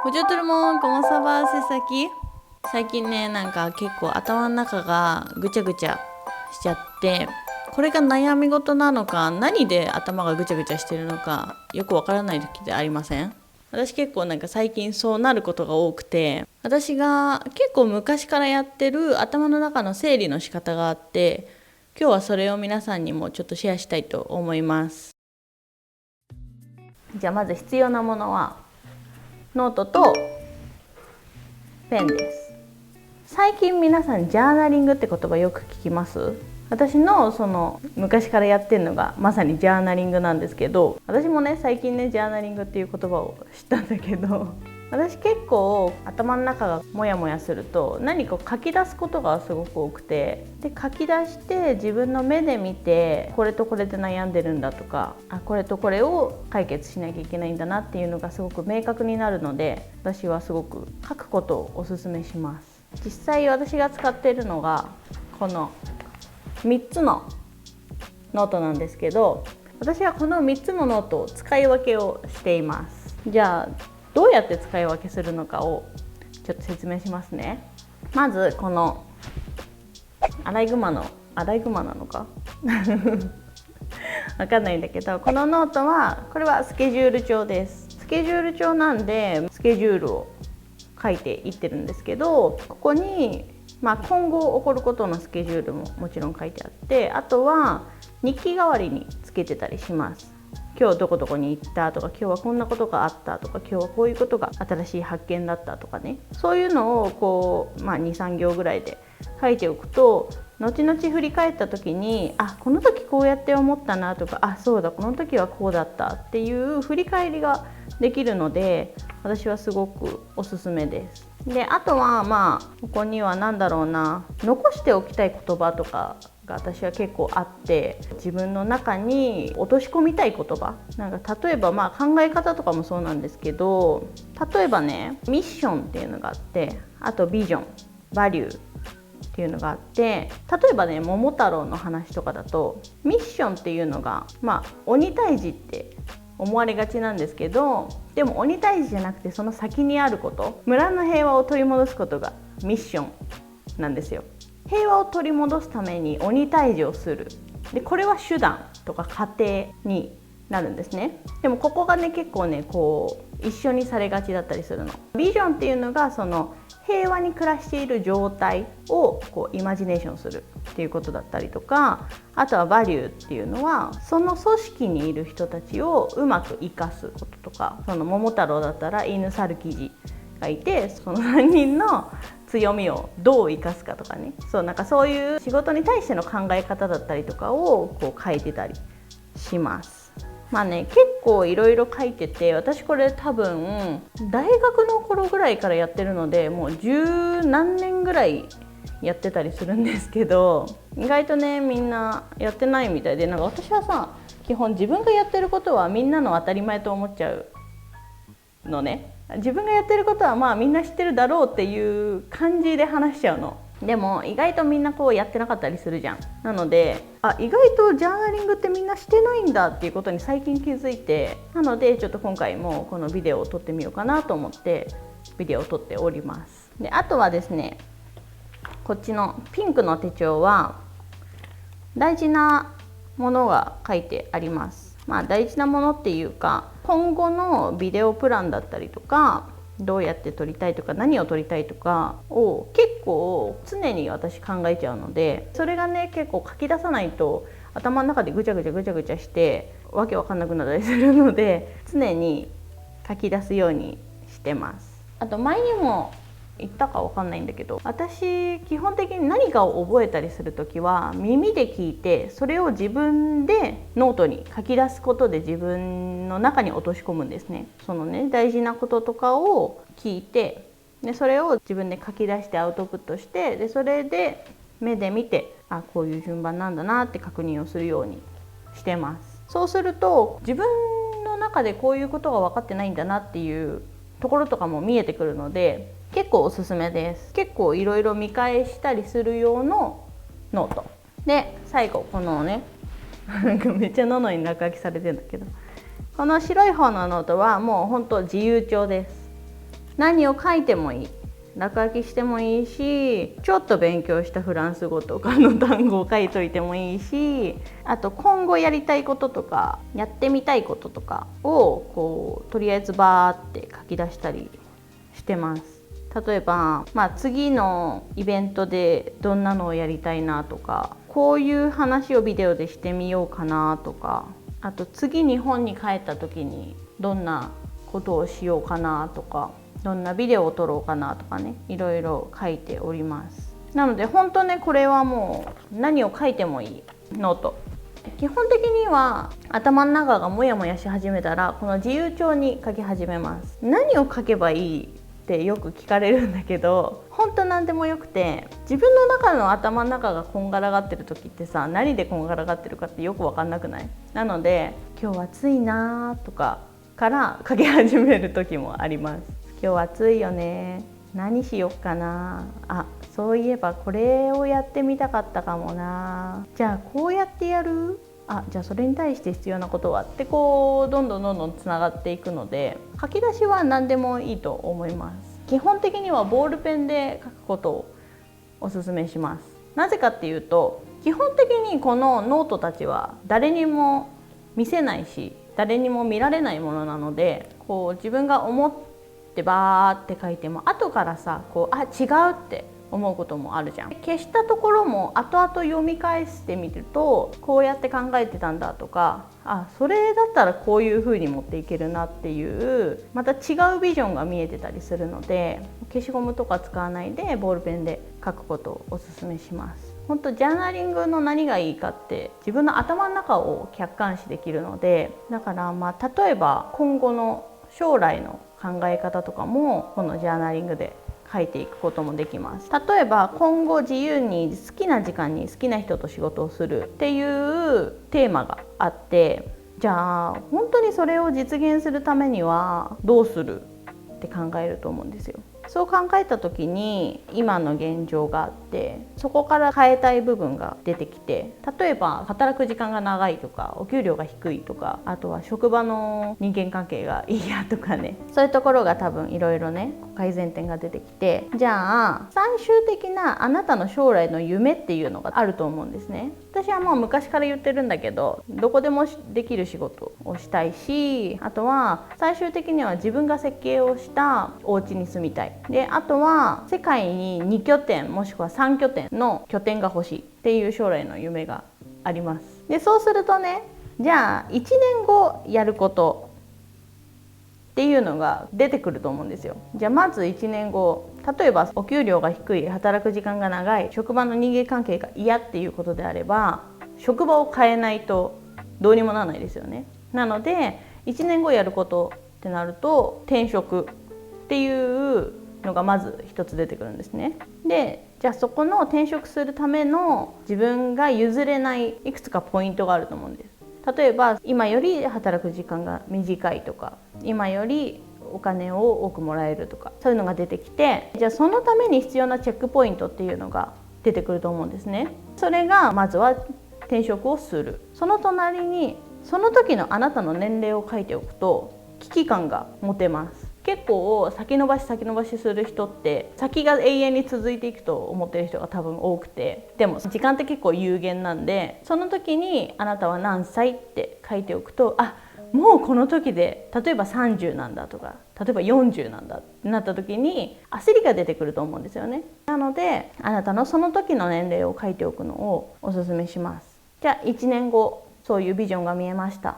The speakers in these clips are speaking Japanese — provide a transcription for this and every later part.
ボジョトルモン、コモサバーセサキ。最近ね、なんか結構頭の中がぐちゃぐちゃしちゃって、これが悩み事なのか、何で頭がぐちゃぐちゃしてるのか、よくわからない時でありません？私結構なんか最近そうなることが多くて、私が結構昔からやってる頭の中の整理の仕方があって、今日はそれを皆さんにもちょっとシェアしたいと思います。じゃあまず必要なものはノートとペンです。最近皆さんジャーナリングって言葉よく聞きます？私のその昔からやってるのがまさにジャーナリングなんですけど、私もね最近ねジャーナリングっていう言葉を知ったんだけど、私結構頭の中がモヤモヤすると何か書き出すことがすごく多くて、で書き出して自分の目で見て、これとこれで悩んでるんだとか、これとこれを解決しなきゃいけないんだなっていうのがすごく明確になるので、私はすごく書くことをおすすめします。実際私が使っているのがこの3つのノートなんですけど、私はこの3つのノートを使い分けをしています。じゃあどうやって使い分けするのかをちょっと説明しますね。まずこのアライグマなのかわかんないんだけど、このノートはこれはスケジュール帳です。スケジュール帳なんでスケジュールを書いていってるんですけど、ここに今後起こることのスケジュールももちろん書いてあって、あとは日記代わりにつけてたりします。今日どこどこに行ったとか、今日はこんなことがあったとか、今日はこういうことが新しい発見だったとかね、そういうのをこう、2、3行ぐらいで書いておくと、後々振り返った時にこの時こうやって思ったなとか、そうだこの時はこうだったっていう振り返りができるので、私はすごくおすすめです。であとはここには残しておきたい言葉とかが私は結構あって、自分の中に落とし込みたい言葉、例えば考え方とかもそうなんですけど、例えばねミッションっていうのがあって、あとビジョン、バリューっていうのがあって、例えばね桃太郎の話とかだと、ミッションっていうのが鬼退治って思われがちなんですけど、でも鬼退治じゃなくてその先にあること、村の平和を取り戻すことがミッションなんですよ。平和を取り戻すために鬼退治をする。でこれは手段とか過程になるんですね。でもここがね結構ねこう一緒にされがちだったりするの。ビジョンっていうのがその平和に暮らしている状態をこうイマジネーションするっていうことだったりとか、あとはバリューっていうのはその組織にいる人たちをうまく生かすこととか、その桃太郎だったら犬猿キジがいて、その3人の強みをどう生かすかとかね、そういう仕事に対しての考え方だったりとかをこう書いてたりします。結構いろいろ書いてて、私これ多分大学の頃ぐらいからやってるので、もう十何年ぐらいやってたりするんですけど、意外とねみんなやってないみたいで、私は基本自分がやってることはみんなの当たり前と思っちゃうのね。自分がやってることはみんな知ってるだろうっていう感じで話しちゃうの。でも意外とみんなこうやってなかったりするじゃん。なので意外とジャーナリングってみんなしてないんだっていうことに最近気づいて、なのでちょっと今回もこのビデオを撮ってみようかなと思ってビデオを撮っております。であとはですね、こっちのピンクの手帳は大事なものが書いてあります。大事なものっていうか、今後のビデオプランだったりとか、どうやって撮りたいとか何を撮りたいとかを結構常に私考えちゃうので、それがね結構書き出さないと頭の中でぐちゃぐちゃしてわけわかんなくなったりするので、常に書き出すようにしてます。あと前にも言ったかわかんないんだけど、私基本的に何かを覚えたりするときは耳で聞いて、それを自分でノートに書き出すことで自分の中に落とし込むんですね。そのね大事なこととかを聞いて、でそれを自分で書き出してアウトプットして、でそれで目で見てこういう順番なんだなって確認をするようにしてます。そうすると自分の中でこういうことが分かってないんだなっていうところとかも見えてくるので、結構おすすめです。結構いろいろ見返したりする用のノートで、最後このねめっちゃ喉に落書きされてるんだけど、この白い方のノートはもうほんと自由帳です。何を書いてもいい、落書きしてもいいし、ちょっと勉強したフランス語とかの単語を書いといてもいいし、あと今後やりたいこととかやってみたいこととかをこうとりあえずバーって書き出したりしてます。例えば、次のイベントでどんなのをやりたいなとか、こういう話をビデオでしてみようかなとか、あと次日本に帰った時にどんなことをしようかなとか、どんなビデオを撮ろうかなとかね、いろいろ書いております。なので本当ね、これはもう何を書いてもいいノート。基本的には頭の中がモヤモヤし始めたらこの自由帳に書き始めます。何を書けばいいってよく聞かれるんだけど、本当なんでもよくて、自分の中の頭の中がこんがらがってる時ってさ、何でこんがらがってるかってよく分かんなくない？なので今日暑いなとかから書き始める時もあります。今日暑いよね、何しよっかな、あ、そういえばこれをやってみたかったかもな、じゃあこうやってやる、あ、じゃあそれに対して必要なことはってこうどんどんつながっていくので、書き出しは何でもいいと思います。基本的にはボールペンで書くことをおすすめします。なぜかっていうと、基本的にこのノートたちは誰にも見せないし誰にも見られないものなので、こう自分が思ってバーって書いても後からさ、こう違うって思うこともあるじゃん。消したところも後々読み返してみると、こうやって考えてたんだとか、それだったらこういう風に持っていけるなっていうまた違うビジョンが見えてたりするので、消しゴムとか使わないでボールペンで書くことをおすすめします。本当ジャーナリングの何がいいかって自分の頭の中を客観視できるので、だから例えば今後の将来の考え方とかもこのジャーナリングで書いていくこともできます。例えば今後自由に好きな時間に好きな人と仕事をするっていうテーマがあって、じゃあ本当にそれを実現するためにはどうするって考えると思うんですよ。そう考えた時に今の現状があって、そこから変えたい部分が出てきて、例えば働く時間が長いとかお給料が低いとか、あとは職場の人間関係がいいやとかね、そういうところが多分いろいろね改善点が出てきて、じゃあ最終的なあなたの将来の夢っていうのがあると思うんですね。私はもう昔から言ってるんだけど、どこでもできる仕事をしたいし、あとは最終的には自分が設計をしたお家に住みたい。で、あとは世界に2拠点もしくは3拠点の拠点が欲しいっていう将来の夢があります。で、そうするとね、じゃあ1年後やることっていうのが出てくると思うんですよ。じゃあまず1年後、例えばお給料が低い、働く時間が長い、職場の人間関係が嫌っていうことであれば、職場を変えないとどうにもならないですよね。なので1年後やることってなると転職っていうのがまず一つ出てくるんですね。で、じゃあそこの転職するための自分が譲れないいくつかポイントがあると思うんです。例えば今より働く時間が短いとか、今よりお金を多くもらえるとか、そういうのが出てきて、じゃあそのために必要なチェックポイントっていうのが出てくると思うんですね。それがまずは転職をする。その隣にその時のあなたの年齢を書いておくと危機感が持てます。結構先延ばしする人って先が永遠に続いていくと思ってる人が多分多くて、でも時間って結構有限なんで、その時にあなたは何歳って書いておくと、もうこの時で例えば30なんだとか、例えば40なんだってなった時に焦りが出てくると思うんですよね。なのであなたのその時の年齢を書いておくのをおすすめします。じゃあ1年後そういうビジョンが見えましたっ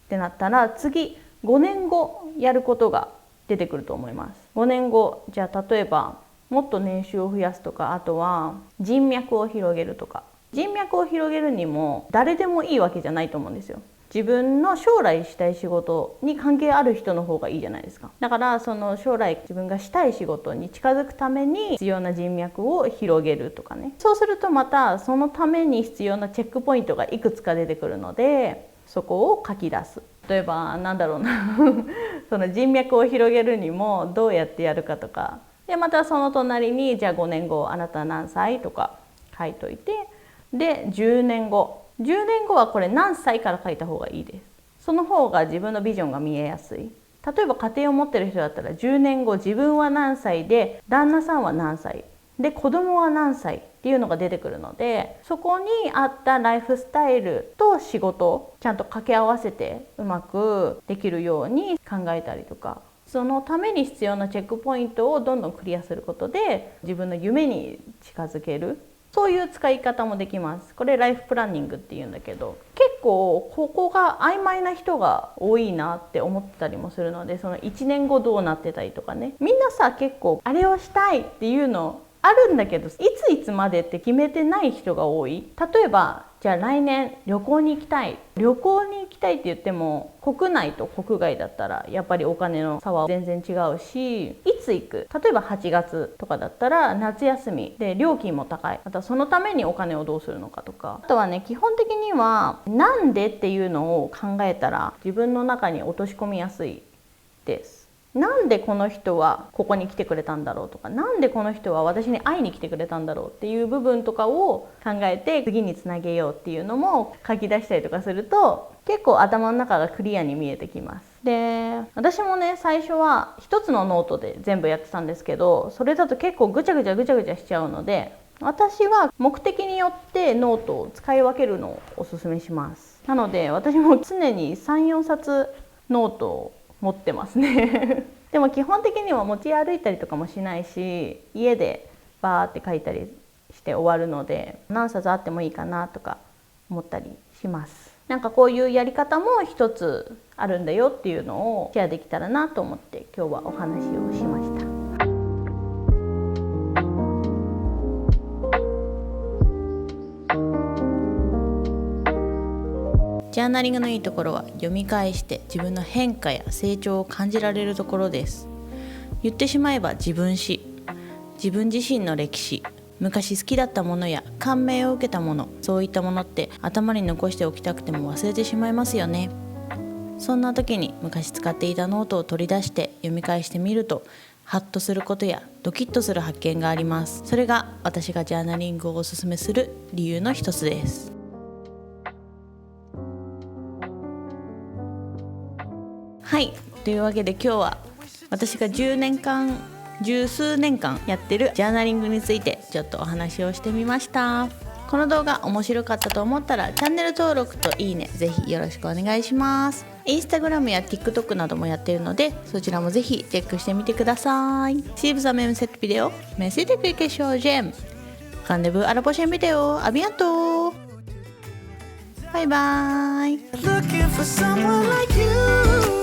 てなったら、次5年後やることが出てくると思います。5年後、じゃあ例えばもっと年収を増やすとか、あとは人脈を広げるとか。人脈を広げるにも誰でもいいわけじゃないと思うんですよ。自分の将来したい仕事に関係ある人の方がいいじゃないですか。だからその将来自分がしたい仕事に近づくために必要な人脈を広げるとかね。そうするとまたそのために必要なチェックポイントがいくつか出てくるので、そこを書き出す。例えばその人脈を広げるにもどうやってやるかとかで、またその隣にじゃあ5年後あなた何歳とか書いといて、で10年後はこれ何歳から書いた方がいいです。その方が自分のビジョンが見えやすい。例えば家庭を持ってる人だったら10年後自分は何歳で旦那さんは何歳で子供は何歳っていうのが出てくるので、そこに合ったライフスタイルと仕事をちゃんと掛け合わせてうまくできるように考えたりとか、そのために必要なチェックポイントをどんどんクリアすることで自分の夢に近づける、そういう使い方もできます。これライフプランニングっていうんだけど、結構ここが曖昧な人が多いなって思ってたりもするので、その1年後どうなってたりとかね、みんなさ結構あれをしたいっていうのあるんだけど、いついつまでって決めてない人が多い。例えばじゃあ来年旅行に行きたいって言っても、国内と国外だったらやっぱりお金の差は全然違うし、いつ行く、例えば8月とかだったら夏休みで料金も高い、またそのためにお金をどうするのかとか、あとはね、基本的にはなんでっていうのを考えたら自分の中に落とし込みやすいです。なんでこの人はここに来てくれたんだろうとか、なんでこの人は私に会いに来てくれたんだろうっていう部分とかを考えて次につなげようっていうのも書き出したりとかすると、結構頭の中がクリアに見えてきます。で、私もね、最初は一つのノートで全部やってたんですけど、それだと結構ぐちゃぐちゃしちゃうので、私は目的によってノートを使い分けるのをおすすめします。なので私も常に 3,4 冊ノートを持ってますねでも基本的には持ち歩いたりとかもしないし、家でバーって書いたりして終わるので、何冊あってもいいかなとか思ったりします。なんかこういうやり方も一つあるんだよっていうのをシェアできたらなと思って今日はお話をしました。ジャーナリングのいいところは読み返して自分の変化や成長を感じられるところです。言ってしまえば自分史、自分自身の歴史、昔好きだったものや感銘を受けたもの、そういったものって頭に残しておきたくても忘れてしまいますよね。そんな時に昔使っていたノートを取り出して読み返してみると、ハッとすることやドキッとする発見があります。それが私がジャーナリングをおすすめする理由の一つです。はい、というわけで今日は私が十数年間やってるジャーナリングについてちょっとお話をしてみました。この動画面白かったと思ったらチャンネル登録といいねぜひよろしくお願いします。インスタグラムや TikTok などもやっているので、そちらもぜひチェックしてみてください。Si vous aimez cette vidéo, merci de cliquer sur j'aime. Rendez-vous à la prochaine vidéo. À bientôt. Bye bye. Looking for someone like you.